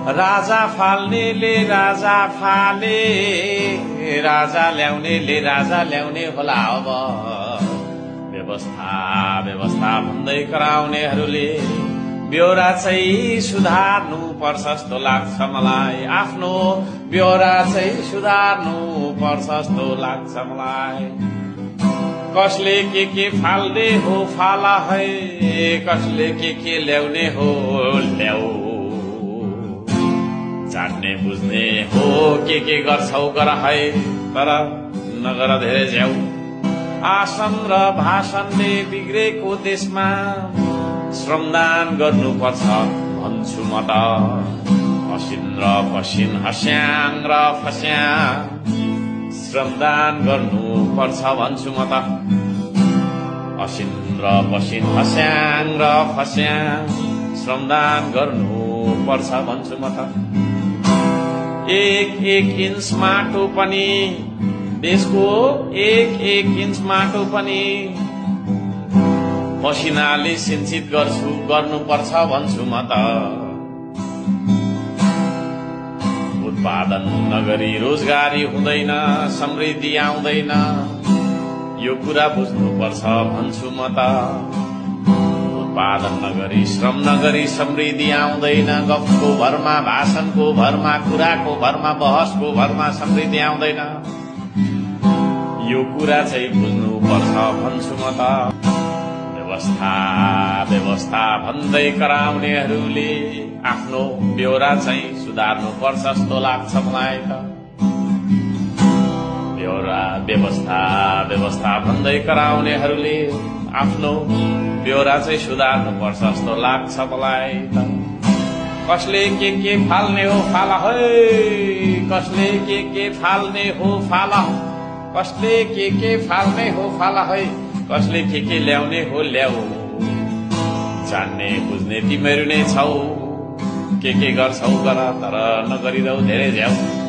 राजा फाल्नेले राजा फाले, राजा ल्याउनेले राजा ल्याउने होला अब। व्यवस्था व्यवस्था भन्दै कराउनेहरूले ब्योरा चाहिँ सुधार्नु पर्छ जस्तो लाग्छ मलाई। आफ्नो ब्योरा चाहिँ सुधार्नु पर्छ जस्तो लाग्छ मलाई। कसले के फाल्ने हो फाला है, कसले के ल्याउने हो ल्याऊ। जान्ने बुझ्ने हो के गर्छौ गर है, तर नगर धेरै ज्याउ। आसन र भाषणले बिग्रेको देशमा श्रमदान गर्नुपर्छ भन्छु म त। असिन र पसिन हस्याङ र फस्याङ श्रमदान गर्नुपर्छ भन्छु म त। असिन र पसिन हस्याङ र फस्याङ श्रमदान गर्नुपर्छ भन्छु म त। एक इन्च माटो पनि देशको एक इन्च माटो पनि पसिनाले सिंचित गर्नुपर्छ भन्छु म त। उत्पादन नगरी रोजगारी हुँदैन, समृद्धि आउँदैन, यो कुरा बुझ्नुपर्छ भन्छु म त। उत्पादन नगरी श्रम नगरी समृद्धि आउँदैन। गफको भरमा, भाषणको भरमा, कुराको भरमा, बहसको भरमा समृद्धि आउँदैन, यो कुरा चाहिँ बुझ्नुपर्छ भन्छु म त। व्यवस्था व्यवस्था भन्दै कराउनेहरूले आफ्नो ब्योरा चाहिँ सुधार्नुपर्छ जस्तो लाग्छ मलाई त। ब्योरा व्यवस्था व्यवस्था भन्दै कराउनेहरूले आफ्नो ब्योरा चाहिँ सुधार्नुपर्छ जस्तो लाग्छ मलाई त। कसले के फाल्ने हो फाला है, कसले के फाल्ने हो फाला। कसले के फाल्ने हो फाला है, कसले के ल्याउने हो ल्याऊ। जान्ने बुझ्ने तिमीहरू नै छौ, के गर्छौ गर, तर नगरिरहौ धेरै झ्याउ।